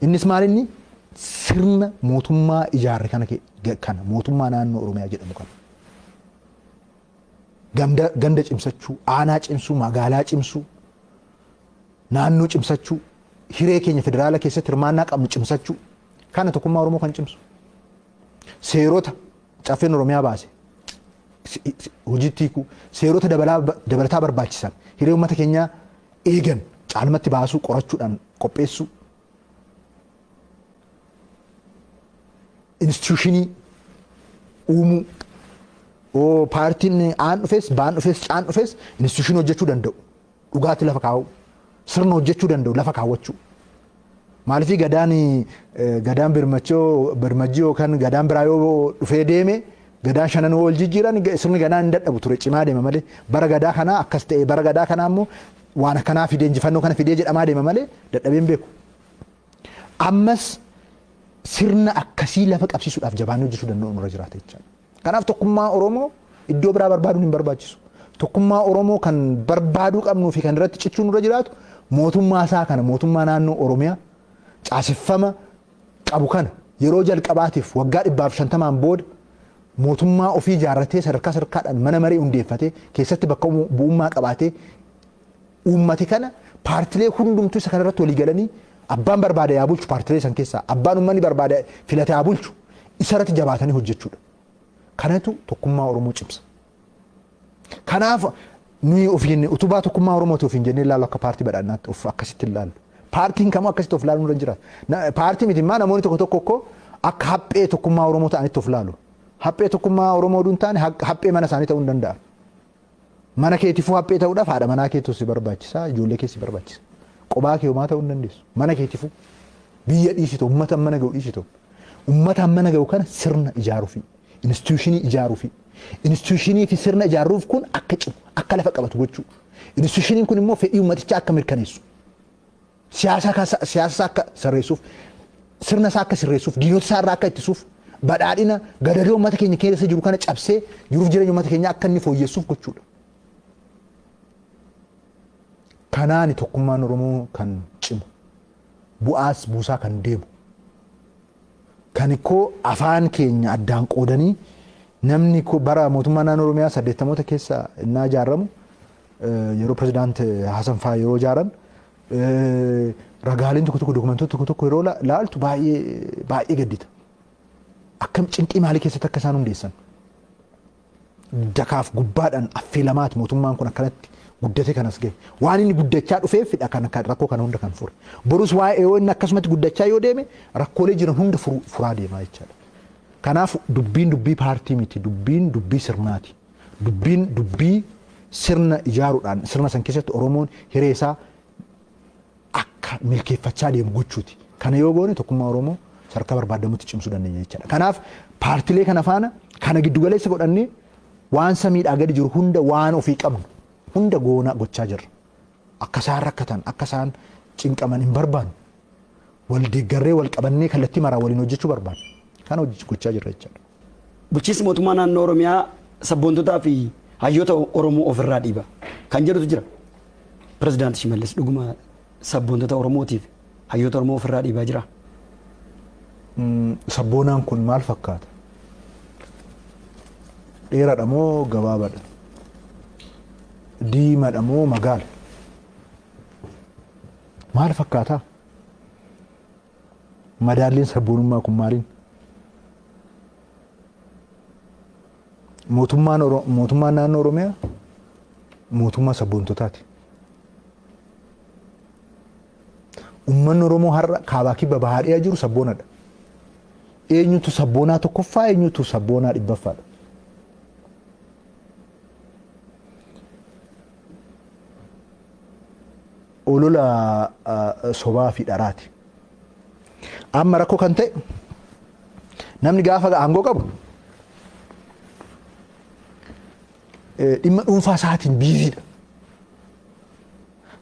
Innis maal inni sirna mootummaa ijaarre kana mootummaa naannoo Oromiyaa jedhamu kana. Ganda cimsachuu, aanaa cimsuu, magaalaa cimsuu, naannoo cimsachuu, hiree keenya federaala keessatti hirmaannaa qabnu cimsachuu kana tokkummaa Oromoo kan cimsu. Seerota caffeen Oromiyaa baase hojiitti hiikuu, seerota dabalataa barbaachisan hiree uummata keenyaa eegan caalmatti baasuu qorachuudhaan qopheessuu. Instituushinii uumuu. Paartiin aan dhufes, baan dhufes, caan dhufes instituushinii hojjechuu danda'u. Dhugaatti lafa kaa'u. Sirna hojjechuu danda'u lafa kaawwachuu. Maaliifii gadaan birmajjii yookaan gadaan biraa yoo dhufee deeme gadaan shanan wal jijjiiran sirni gadaan hin dadhabu ture cimaa deema malee bara gadaa kanaa akkas ta'e bara gadaa kanaa immoo waan akkanaa fidee injifannoo kana fidee jedhamaa deema malee dadhabeen beeku. Ammas sirna akkasii lafa qabsiisuudhaaf jabaannee hojjechuu danda'u nurra jiraata jechuudha. Kanaaf tokkummaa Oromoo iddoo biraa barbaaduun hin barbaachisu. Tokkummaa Oromoo kan barbaaduu qabnuu fi kan irratti cichuu nurra jiraatu mootummaa isaa kana mootummaa naannoo Oromiyaa caaseffama qabu kana yeroo jalqabaatiif waggaa 150 booda mootummaa ofii ijaarratee sadarkaa sadarkaadhaan mana maree hundeeffatee keessatti bakka bu'ummaa qabaatee uummati kana paartilee hundumtuu isa kanarratti walii galanii abbaan barbaade yaa bulchu paartilee san keessaa abbaan uummanni barbaade filate yaa bulchu isarratti jabaatanii hojjechuudha. Kanatu tokkummaa Oromoo cimsa. Kanaaf nuyi ofiin utubaa tokkummaa Oromooti ofiin jennee ilaallu akka paartii badhaadhinaatti of akkasitti ilaallu. Paartiin kamuu akkasitti of ilaaluun irra jira. Paartii miti immoo namoonni tokko akka haphee tokkummaa Oromoo ta'anitti of ilaalu. Haphee tokkummaa Oromoo duun taane haphee mana isaanii ta'uu hin danda'a. Mana keetifuu haphee ta'uudhaaf haadha manaa keetu si barbaachisa, ijoollee kee si barbaachisa. Qophaa kee homaa ta'uu hin dandeessu. Mana keetifuu biyya dhiisitu, uummata mana ga'u dhiisitu. Uummata mana ga'u kana sirna ijaaruufi, instituushinii ijaaruufi. Instituushinii fi sirna ijaaruuf kun akka cimu, akka lafa qabatu gochuu. Instituushiniin kun immoo fedhii uummatichaa akka mirkaneessu. Siyaasa akka sirreessuuf, sirna isaa akka sirreessuuf, diinota isaa irraa akka ittisuuf, badhaadhina gadadoo uummata keenya keessa jiru kana cabsee jiruuf jireenya uummata keenyaa akka inni fooyyessuuf gochuudha. Kanaani tokkummaan Oromoo kan cimu, bu'aas buusaa kan deemu. Kan ikkoo afaan keenya addaan qoodanii namni bara mootummaa naannoo Oromiyaa 80moota keessa innaa ijaaramu yeroo pirezidaant Hasan Faa yeroo ijaaran ragaaleen tokko dokumentoota tokko yeroo laaltu baay'ee gaddita. Akkam cinqii maalii keessatti akka isaan hundeessan. Dakaaf gubbaadhaan affeelamaati mootummaan kun akkanatti guddatee kanas gahe. Waan inni guddachaa dhufeefidha kan rakkoo kana hunda kan fure. Borus waa'ee yoo inni akkasumatti guddachaa yoo deeme rakkoolee jiran hunda furaa deemaa jechaadha. Kanaaf dubbiin dubbii paartii miti, dubbiin dubbii sirnaati. Dubbiin dubbii sirna ijaaruudhaan sirna san keessatti Oromoon hiree isaa akka milkeeffachaa deemu gochuuti. Kana yoo goone tokkummaa Oromoo sadarkaa barbaadamutti cimsuu dandeenya jechaadha. Kanaaf paartilee kana faana kana giddu galeessa godhannee waan samiidhaa gadi jiru hunda waan ofii qabnu hunda goonaa gochaa jirra. Akka isaan rakkatan, akka isaan cinqaman hin barbaannu. Wal deeggarree wal qabannee kallattii maraa waliin hojjechuu barbaanna. Kana gochaa jirra jechaadha. Bulchiinsi mootummaa naannoo Oromiyaa sabboontotaa fi hayyoota Oromoo ofirraa dhiiba. Kan jedhutu jira. Pirezidaanti Shimallis dhuguma sabboontota Oromootiif hayyoota Oromoo ofirraa dhiibaa jira. Sabboonaan kun maal fakkaata? Dheeraadha moo gabaabaadha? Diimaadha moo magaala? Maal fakkaata? Madaalliin sabboonummaa kun maaliin? Mootummaan naannoo Oromiyaa mootummaa sabboontotaati. Uummanni Oromoo har'a kaabaa kibba bahaa dhiyaa jiru sabboonadha. Eenyutu sabboonaa tokkoffaa, eenyutu sabboonaa dhibbaffaadha. Olola sobaa fi dharaati. Amma rakkoo kan ta'e namni gaafa aangoo qabu dhimma dhuunfaa isaatiin biiziidha.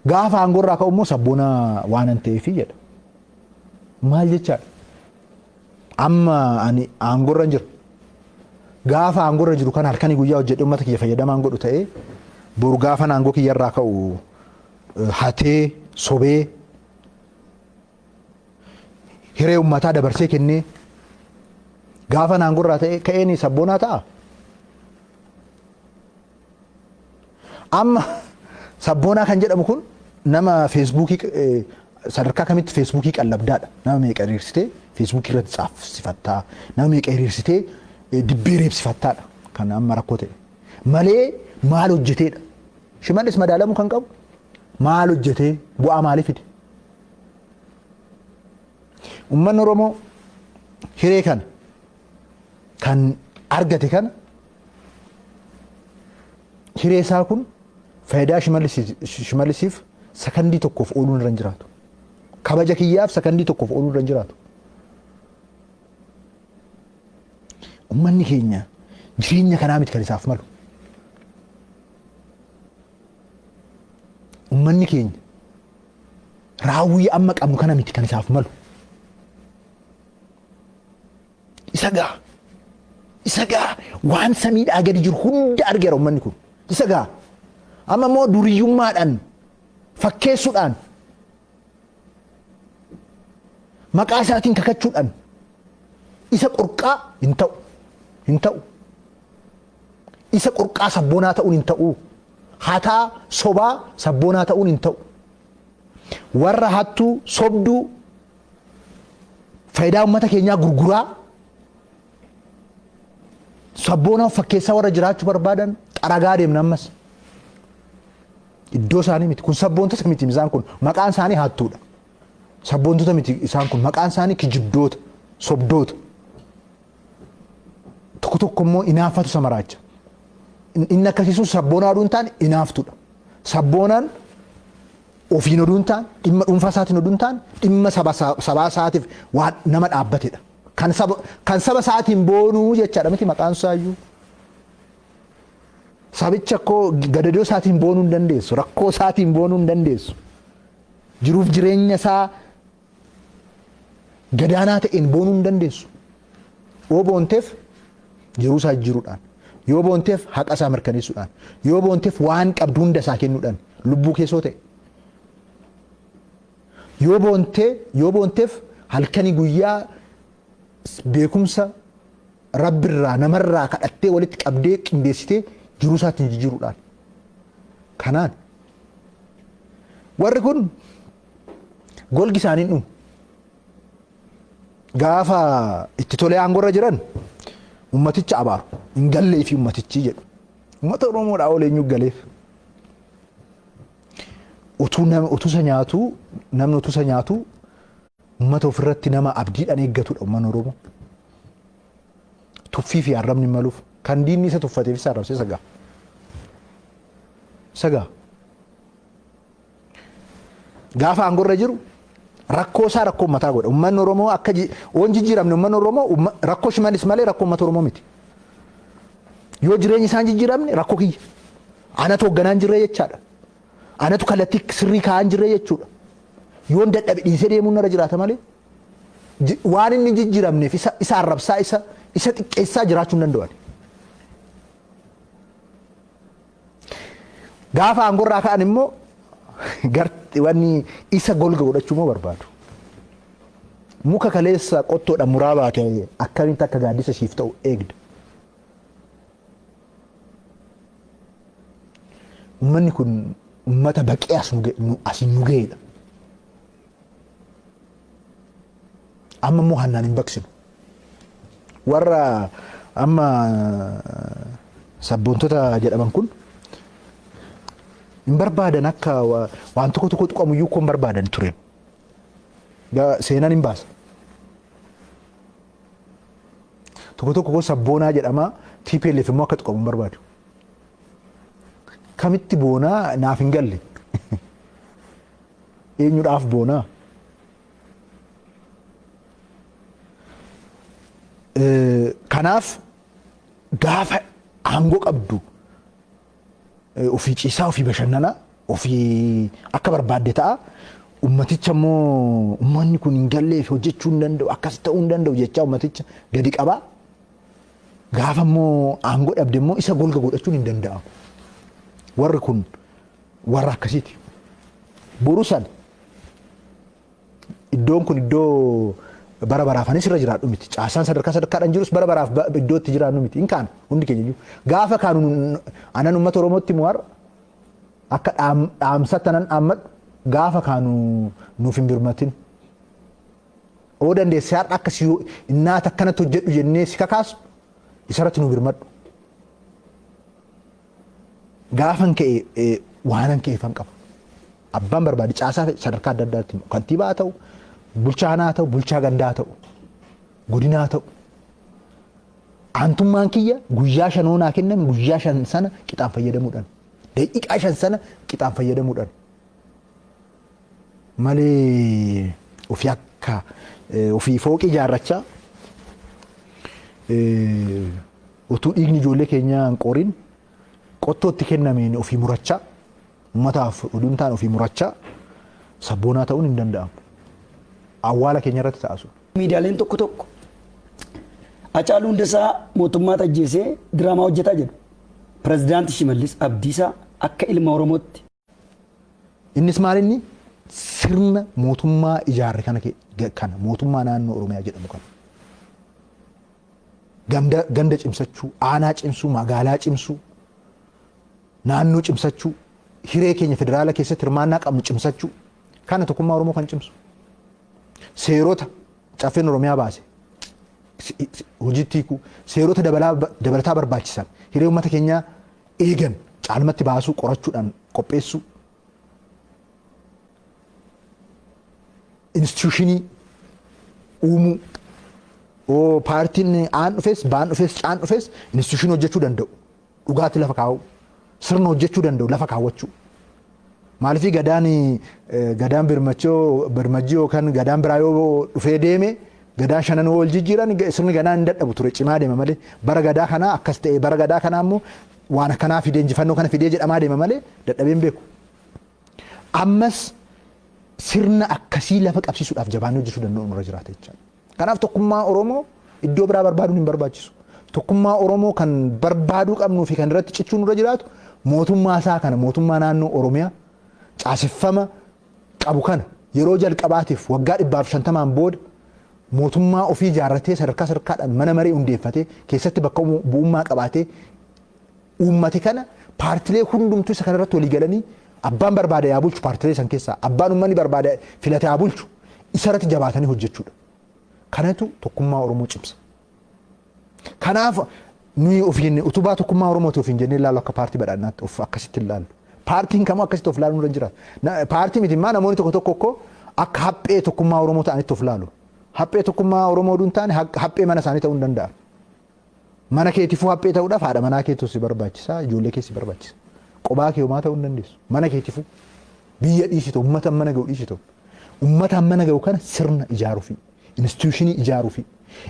Gaafa aangoo irraa ka'u immoo sabboonaa waan hin ta'eefi jedha. Maal jechaadha? Amma ani aangoo irra jira. Gaafa aangoo irra jiru kan halkanii guyyaa hojjedhe uummata kiyya fayyadamaan godhu ta'ee boru gaafa aangoo kiyya irraa ka'u hatee sobee hiree uummataa dabarsee kennee gaafa naangorraa ta'e ka'een sabboonaa ta'a. Amma sabboonaa kan jedhamu kun nama feesbuukii sadarkaa kamitti feesbuukii qallabdaadha. Nama meeqa hiriirsitee feesbuukii irratti tsaafsifattaa, nama meeqa hiriirsitee dibbee reebsifattaadha kan amma rakkoo ta'e. Malee maal hojjeteedha. Shimallis madaalamuu kan qabu maal hojjetee bu'aa maalii fide. Uummanni Oromoo hiree kana kan argate kana hiree isaa kun faayidaa Shimallisiif sakandii tokkoof ooluu irra hin jiraatu. Kabaja kiyyaaf sakandii tokkoof ooluu irra hin jiraatu. Uummanni keenya jireenya kanaa miti kan isaaf malu. Uummanni keenya raawwii amma qabnu kana miti kan isaaf malu. Isa gaa waan samiidhaa gadi jiru hunda argeera uummanni kun. Isa gaa amma immoo duriyyummaadhaan fakkeessuudhaan maqaa isaatiin kakachuudhaan isa qorqaa hin ta'u. Isa qorqaa sabboonaa ta'uun hin ta'u. Hataa sobaa sabboonaa ta'uun hin ta'u. Warra hattuu sobduu faayidaa uummata keenyaa gurguraa sabboonaa fakkeessaa warra jiraachuu barbaadan xaragaa deemna ammas. Iddoo isaanii miti kun sabboontota miti isaan kun maqaan isaanii hattuudha. Sabboontota miti isaan kun maqaan isaanii kijibdoota sobdoota. Tokko tokko immoo inaafatu samaraacha. Inni akkasiisu sabboonaa oduu hin taane inaaftuudha. Sabboonaan ofiin oduu hin taane dhimma dhuunfaa isaatiin oduu hin taane dhimma sabaa isaatiif waan nama dhaabbatedha. Kan saba isaatiin boonuu jechaadha miti maqaan isaayyuu. Sabicha koo gadadoo isaatiin boonuu hin dandeessu. Rakkoo isaatiin boonuu hin dandeessu. Jiruuf jireenya isaa gadaanaa ta'een boonuu hin dandeessu. Yoo boonteef jiruu isaa jijjiiruudhaan. Yoo boonteef haqa isaa mirkaneessuudhaan. Yoo boonteef waan qabdu hunda isaa kennuudhaan lubbuu keessoo ta'e. Yoo boonteef halkanii guyyaa beekumsa rabbirraa namarraa kadhattee walitti qabdee qindeessitee jiruu isaatiin jijjiiruudhaan. Kanaan warri kun golgi isaanii dhumu. Gaafa itti tolee aangorra jiran ummaticha abaaru hin gallee fi ummatichi jedhu. Ummata Oromoodhaa ol eenyu galeef. Utuu isa nyaatu ummata ofirratti nama abdiidhaan eeggatudha uummanni Oromoo. Tuffii fi arrabni maluuf kan diinni isa tuffateef isa arrabsee sagaa. Gaafa aangorra jiru rakkoo isaa rakkoo uummataa godha. Uummanni Oromoo akka waan jijjiiramne uummanni Oromoo rakkoo Shimallis malee rakkoo uummata Oromoo miti. Yoo jireenyi isaan jijjiiramne rakkoo kiyya. Anatu hoogganaa hin jirre jechaadha. Anatu kallattii sirrii kaa'aa hin jirre jechuudha. Yoo dadhabe dhiisee deemuun irra jiraata malee waan inni jijjiiramneef isa arrabsaa isa xiqqeessaa jiraachuu hin danda'an. Gaafa aangorraa ka'an immoo wanni isa golga godhachuu immoo barbaadu. Muka kaleessa qottoodhaan muraa baatee akkamitti akka gaaddisa siif ta'u eegda. Uummanni kun uummata baqee as nu ga'edha. Amma immoo hannaan hin baqsinu. Warra amma sabboontota jedhaman kun hin barbaadan akka waan tokko tuqamuyyuu koo hin barbaadan ture. Seenaan hin baasa. Tokko sabboonaa jedhama TPLF immoo akka tuqamu hin barbaadu. Kamitti boonaa naaf hin galle. Eenyudhaaf boonaa? Kanaaf gaafa aangoo qabdu ofii ciisaa ofii bashannanaa ofii akka barbaadde ta'a. Ummaticha immoo uummanni kun hin galleef hojjechuu hin danda'u akkas ta'uu hin danda'u jechaa ummaticha gadi qabaa. Gaafa immoo aangoo dhabde immoo isa golga godhachuun hin danda'amu. Warri kun warra akkasiiti. Boru san iddoon kun iddoo bara baraafanis irra jiraadhu miti. Caasaan sadarkaadhaan jirus bara baraaf iddootti jiraannu miti. Hin kaanu hundi keenya iyyuu. Gaafa kaanu anan uummata Oromootti immoo har'a akka dhaamsatti anan dhaammadhu gaafa kaanu nuuf hin birmatin. Oo dandeessee har'a akka si innaata akkanatti hojjedhu jennee si kakaasu isarratti nu birmadhu. Gaafan ka'e waanan ka'eefan qaba. Abbaan barbaade caasaa sadarkaa adda addaatti kantiibaa haa ta'u, bulchaa haa ta'u, bulchaa gandaa haa ta'u, godinaa haa ta'u. Aantummaan kiyya guyyaa 5 naa kenname guyyaa 5 sana qixaan fayyadamuudhaan. Daqiiqaa 5 sana qixaan fayyadamuudhaan. Malee ofii akka ofii fooqii ijaarrachaa utuu dhiigni ijoollee keenyaa hin qoriin qottootti kennameen ofii murachaa uummataaf udumtaan ofii murachaa sabboonaa ta'uun hin danda'amu. Awwaala keenya irratti ta'asu. Miidiyaaleen tokko tokko Hacaaluu Hundeessaa mootummaa ajjeesee diraamaa hojjetaa jedhu. Pireezidaantii Shimallis Abdiisaa akka ilma Oromootti. Innis maal inni sirna mootummaa ijaarre kana mootummaa naannoo Oromiyaa jedhamu kana. Ganda cimsachuu, aanaa cimsuu, magaalaa cimsuu, naannoo cimsachuu, hiree keenya federaala keessatti hirmaannaa qabnu cimsachuu kana tokkummaa Oromoo kan cimsu. Seerota caffeen Oromiyaa baase hojiitti hiikuu, seerota dabalataa barbaachisan hiree uummata keenyaa eegan caalmatti baasuu qorachuudhaan qopheessuu. Instituushinii uumuu. Paartiin aan dhufes, baan dhufes, caan dhufes instituushinii hojjechuu danda'u. Dhugaatti lafa kaa'u. Sirna hojjechuu danda'u lafa kaawwachuu. Maaliifii gadaan birmajjii yookaan gadaan biraa yoo dhufee deeme gadaan 5 wal jijjiiran sirni gadaan hin dadhabu ture cimaa deema malee bara gadaa kanaa akkas ta'e bara gadaa kanaa immoo waan akkanaa fidee injifannoo kana fidee jedhamaa deema malee dadhabeen beeku. Ammas sirna akkasii lafa qabsiisuudhaaf jabaannee hojjechuu danda'u nurra jiraata jechuudha. Kanaaf tokkummaa Oromoo iddoo biraa barbaaduun hin barbaachisu. Tokkummaa Oromoo kan barbaaduu qabnuu fi kan irratti cichuu nurra jiraatu mootummaa isaa kana mootummaa naannoo Oromiyaa caaseffama qabu kana yeroo jalqabaatiif waggaa 150 booda mootummaa ofii ijaarratee sadarkaadhaan mana maree hundeeffatee keessatti bakka bu'ummaa qabaatee uummati kana paartilee hundumtuu isa kanarratti walii galanii abbaan barbaade yaa bulchu paartilee san keessaa abbaan uummanni barbaade filate yaa bulchu isarratti jabaatanii hojjechuudha. Kanatu tokkummaa Oromoo cimsa. Kanaaf nuyi ofiin utubaa tokkummaa Oromooti ofiin jennee ilaallu akka paartii badhaadhinaatti of akkasitti ilaallu. Paartiin kamuu akkasitti of ilaaluu hin jiraatu. Paartii miti immoo namoonni tokko akka haphee tokkummaa Oromoo ta'anitti of ilaalu. Haphee tokkummaa Oromoo duun taane haphee mana isaanii ta'uu hin danda'a. Mana keetifuu haphee ta'uudhaaf haadha manaa keetu si barbaachisa, ijoollee kee si barbaachisa. Qophaa kee homaa ta'uu hin dandeessu. Mana keetifuu biyya dhiisitu, uummata mana ga'u dhiisitu. Uummata mana ga'u kana sirna ijaaruufi, instituushinii ijaaruufi.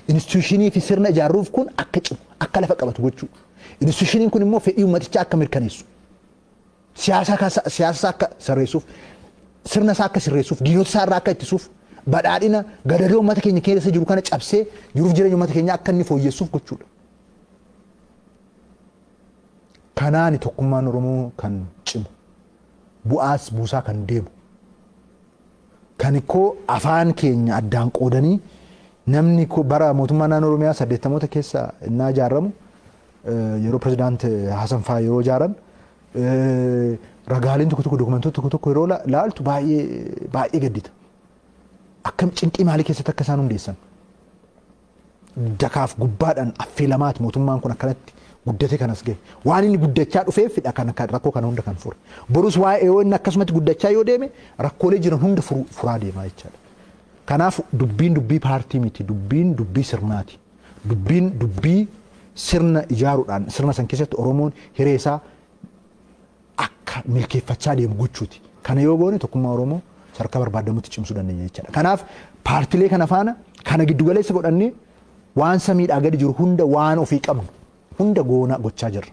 Instituushinii fi sirna ijaaruuf kun akka cimu, akka lafa qabatu gochuu. Instituushiniin kun immoo fedhii uummatichaa akka mirkaneessu. Siyaasa akka sirreessuuf, sirna isaa akka sirreessuuf, diinota isaa irraa akka ittisuuf, badhaadhina gadadoo uummata keenya keessa jiru kana cabsee jiruuf jireenya uummata keenyaa akka inni fooyyessuuf gochuudha. Kanaani tokkummaan Oromoo kan cimu, bu'aas buusaa kan deemu. Kan ikkoo afaan keenya addaan qoodanii namni bara mootummaa naannoo Oromiyaa 80moota keessa innaa ijaaramu yeroo pirezidaant Hasan fa'aa yeroo ijaaran ragaaleen tokko dokumentoota tokko yeroo laaltu baay'ee gaddita. Akkam cinqii maalii keessatti akka isaan hundeessan. Dakaaf gubbaadhaan affeelamaati mootummaan kun akkanatti guddate kanas gahe. Waan inni guddachaa dhufeef rakkoo kana hunda kan fure. Borus waa'ee yoo inni akkasumatti guddachaa yoo deeme rakkoolee jiran hunda furaa deemaa jechaadha. Kanaaf dubbiin dubbii paartii miti, dubbiin dubbii sirnaati. Dubbiin dubbii sirna ijaaruudhaan sirna san keessatti Oromoon hiree isaa akka milkeeffachaa deemu gochuuti. Kana yoo goone tokkummaa Oromoo sadarkaa barbaadamutti cimsuu dandeenya jechaadha. Kanaaf paartilee kana faana kana giddu galeessa godhannee waan samiidhaa gadi jiru hunda waan ofii qabnu hunda goona gochaa jirra.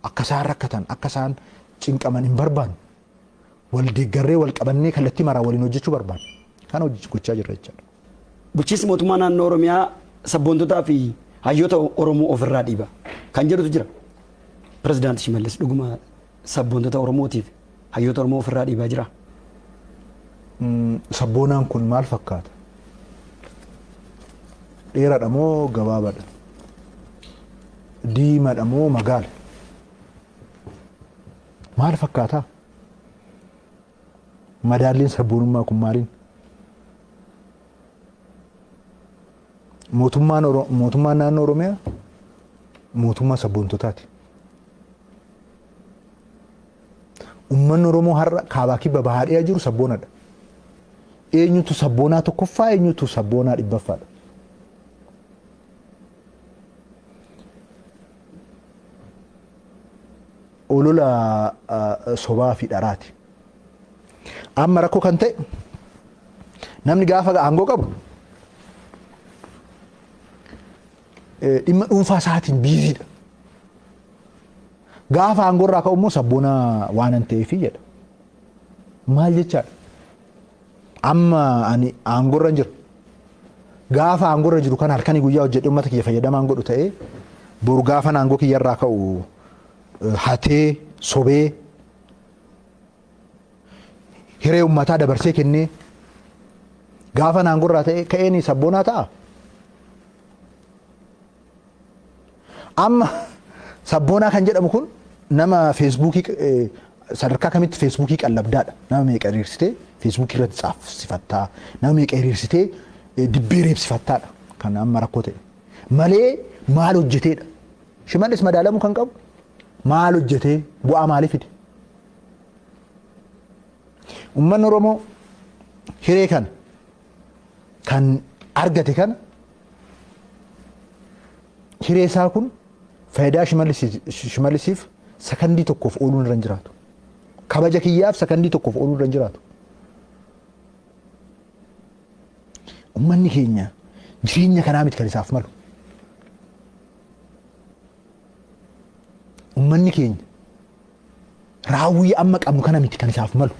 Akka isaan rakkatan, akka isaan cinqaman hin barbaannu. Wal deeggarree wal qabannee kallattii maraa waliin hojjechuu barbaanna. Kana gochaa jirra jechaadha. Bulchiinsi mootummaa naannoo Oromiyaa sabboontotaa fi hayyoota Oromoo ofirraa dhiiba kan jedhutu jira. Pireezidaantii Shimallis dhuguma sabboontota Oromootiif hayyoota Oromoo ofirraa dhiibaa jira. Sabboonaan kun maal fakkaata? dheeraadha moo gabaabaadha? Diimaadha moo magaala? Maal fakkaata? Madaalliin sabboonummaa kun maaliin? Mootummaan naannoo Oromiyaa mootummaa sabboontotaati. Uummanni Oromoo har'a kaabaa kibba bahaa dhiyaa jiru sabboonadha. Eenyutu sabboonaa tokkoffaa, eenyutu sabboonaa dhibbaffaadha? Olola sobaa fi dharaati. Amma rakkoo kan ta'e namni gaafa aangoo qabu dhimma dhuunfaa isaatiin biiziidha. Gaafa aangoo irraa ka'u immoo sabboonaa waan hin ta'eef jedha. Maal jechaadha? Amma ani aangoo irra jiru. Gaafa aangoo irra jiru kan halkanii guyyaa hojjedhe uummata kiyya fayyadamaan godhu ta'ee boru gaafa aangoo kiyya irraa ka'u hatee sobee hiree uummataa dabarsee kennee gaafa aangoo irraa ta'e ka'een sabboonaa ta'a. Amma sabboonaa kan jedhamu kun nama feesbuukii sadarkaa kamitti feesbuukii qallabdaadha. Nama meeqa hiriirsitee feesbuukii irratti tsaafsifattaa, nama meeqa hiriirsitee dibbee reebsifattaadha kan amma rakkoo ta'e. Malee maal hojjeteedha? Shimallis madaalamuu kan qabu maal hojjetee bu'aa maalii fide? Uummanni Oromoo hiree kana kan argate kana hiree isaa kun faayidaa Shimallisiif sakandii tokkoof ooluu irra hin jiraatu. Kabaja kiyyaaf sakandii tokkoof ooluu irra hin jiraatu. Uummanni keenya jireenya kanaa miti kan isaaf malu. Uummanni keenya raawwii amma qabnu kana miti kan isaaf malu.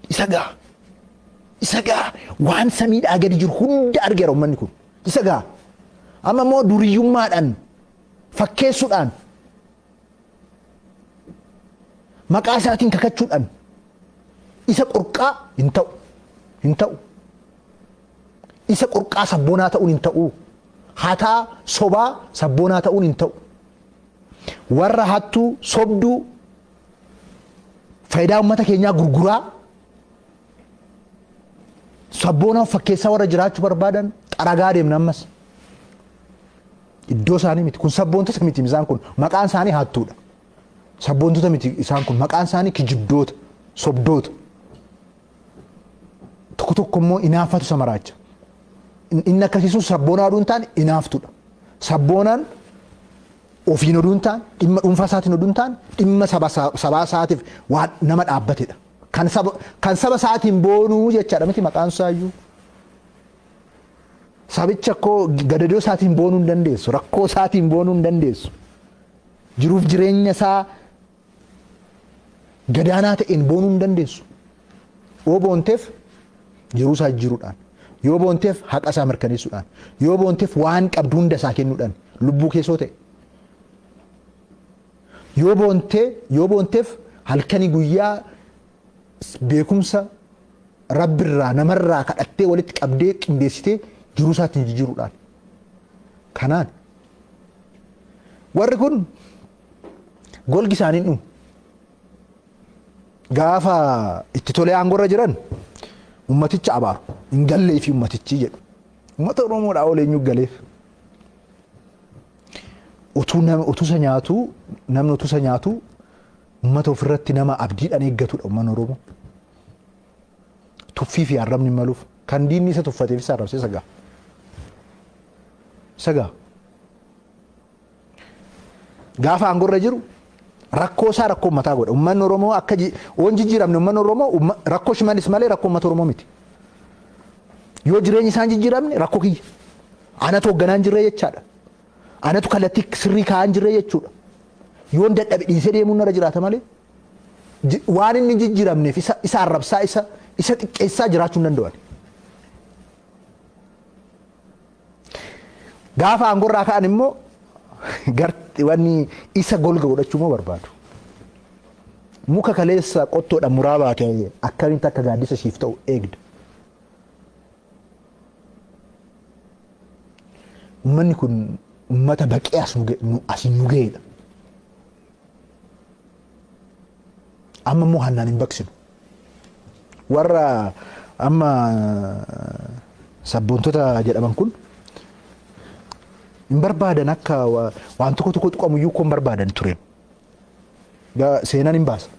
Isa gaa waan samiidhaa gadi jiru hunda argeera uummanni kun. Isa gaa amma immoo duriyyummaadhaan fakkeessuudhaan maqaa isaatiin kakachuudhaan isa qurqaa hin ta'u. Isa qurqaa sabboonaa ta'uun hin ta'u. Hataa sobaa sabboonaa ta'uun hin ta'u. Warra hattuu sobduu faayidaa uummata keenyaa gurguraa sabboonaa fakkeessaa warra jiraachuu barbaadan xaragaa deemna ammas. Iddoo isaanii miti. Kun sabboontota miti isaan kun maqaan isaanii hattuudha. Sabboontota miti isaan kun maqaan isaanii kijibdoota, sobdoota. Tokko tokko immoo inaaffatu samaraacha. Inni akkasiisu sabboonaa oduu hin taane inaaftuudha. Sabboonaan ofiin oduu hin taane, dhimma dhuunfaa isaatiin oduu hin taane, dhimma sabaa isaatiif waan nama dhaabbatedha. Kan saba isaatiin boonuu jechaadha miti maqaan isaayyuu. Sabicha koo gadadoo isaatiin boonuu hin dandeessu. Rakkoo isaatiin boonuu hin dandeessu. Jiruuf jireenya isaa gadaanaa ta'een boonuu hin dandeessu. Yoo boonteef jiruu isaa jijjiiruudhaan. Yoo boonteef haqa isaa mirkaneessuudhaan. Yoo boonteef waan qabdu hunda isaa kennuudhaan lubbuu keessoo ta'e. Yoo boonteef halkanii guyyaa beekumsa rabbirraa namarraa kadhattee walitti qabdee qindeessitee jiruu isaatiin jijjiiruudhaan. Kanaan warri kun golgi isaanii dhumu. Gaafa itti tolee aangorra jiran ummaticha abaaru. Hin gallee fi ummatichi jedhu. Ummata Oromoodhaa ol eenyu galeef. Utuu isa nyaatu ummata ofirratti nama abdiidhaan eeggatudha uummanni Oromoo. Tuffii fi arrabni maluuf kan diinni isa tuffateef isa arrabsee sagaa. Gaafa aangorra jiru rakkoo isaa rakkoo uummataa godha. Uummanni Oromoo akka waan jijjiiramne uummanni Oromoo rakkoo Shimallis malee rakkoo uummata Oromoo miti. Yoo jireenyi isaan jijjiiramne rakkoo kiyya. Anatu hoogganaa hin jirre jechaadha. Anatu kallattii sirrii kaa'aa hin jirre jechuudha. Yoo dadhabe dhiisee deemuun narra jiraata malee waan inni jijjiiramneef isa arrabsaa isa xiqqeessaa jiraachuu hin danda'an. Gaafa aangorraa ka'an immoo wanni isa golga godhachuu moo barbaadu. Muka kaleessa qottoodhaan muraa baate akkamitti akka gaaddisa siif ta'u eegda. Uummanni kun uummata baqee asiin nu ga'edha. Amma immoo hannaan hin baqsinu. Warra amma sabboontota jedhaman kun hin barbaadan akka waan tokko tuqamuyyuu kun barbaadan tureen. Seenaan hin baasa.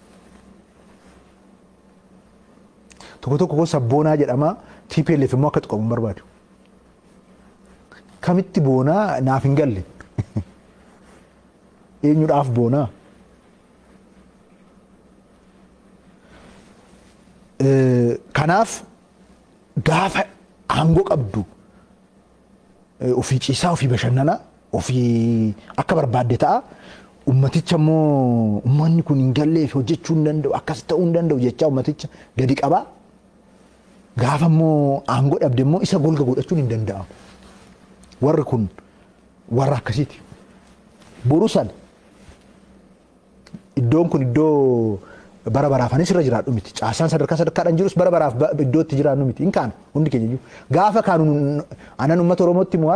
Tokko sabboonaa jedhama TPLF immoo akka tuqamu hin barbaadu. Kamitti boonaa naaf hin galle. Eenyudhaaf boonaa? Kanaaf gaafa aangoo qabdu ofii ciisaa ofii bashannanaa ofii akka barbaadde ta'a. Ummaticha immoo ummanni kun hin galleef hojjechuu hin danda'u akkas ta'uu hin danda'u jechaa ummaticha gadi qabaa. Gaafa immoo aangoo dhabde immoo isa golga godhachuun hin danda'amu. Warri kun warra akkasiiti. Boru san iddoon kun iddoo bara baraafanis irra jiraadhu miti. Caasaan sadarkaadhaan jirus bara baraaf iddootti jiraannu miti. Hin kaanu hundi keenya jiru. Gaafa kaanu anan uummata Oromootti immoo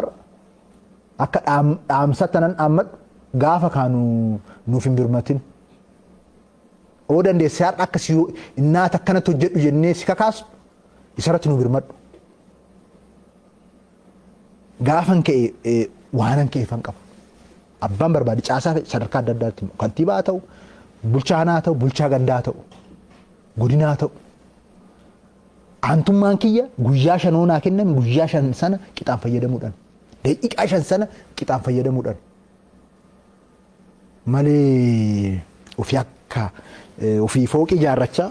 akka dhaamsatti anan dhaammadhu gaafa kaanu nuuf hin birmatin. Oo dandeessee har'a akkasii innaata akkanatti hojjedhu jennee si kakaasu isarratti nu birmadhu. Gaafan ka'e waanan ka'eefan qaba. Abbaan barbaade caasaa sadarkaa adda addaatti kantiibaa ta'u, bulchaa ta'u, bulchaa gandaa ta'u, godinaa ta'u. Aantummaan kiyya guyyaa 5 naa kenname guyyaa 5 sana qixaan fayyadamuudhaan. Daqiiqaa 5 sana qixaan fayyadamuudhaan. Malee ofii akka ofii fooqii ijaarrachaa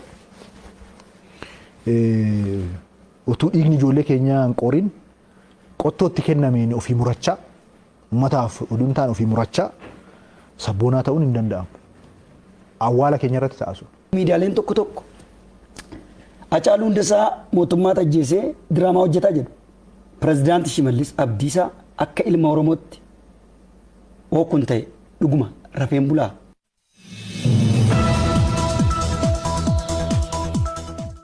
utuu dhiigni ijoollee keenyaa hin qorin qottootti kennameen ofii murachaa uummataaf udumtaan ofii murachaa sabboonaa ta'uun hin danda'amu. Awwaala keenya irratti taasisu. Miidiyaaleen tokko Hacaaluu Hundeessaa mootummaa ajjeesee diraamaa hojjetaa jedhu. Pireezidaantii Shimallis Abdiisaa akka ilma Oromootti kun ta'e dhuguma rafeen bulaa.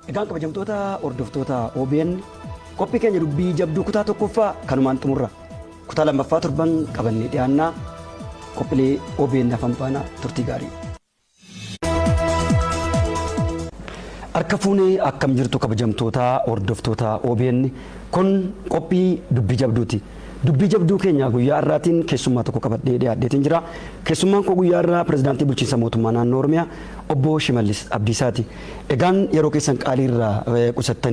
Egaan kabajamtoota hordoftoota OBN qophii keenya dubbii jabduu kutaa tokkoffaa kanumaan xumurra. Kutaa lammaffaa torban qabannee dhiyaannaa qophiilee OBN afaan faanaa turtii gaarii. Harka fuunee akkam jirtu kabajamtoota hordoftoota OBN kun qophii dubbii jabduuti. Dubbii jabduu keenya guyyaa har'aatiin keessummaa tokko qabadhee dhiyaadheetiin jira. Keessummaan koo guyyaa har'aa pireezidaantii bulchiinsa mootummaa naannoo Oromiyaa obbo Shimallis Abdiisaati. Egaan yeroo keessan qaalii irraa qusattanii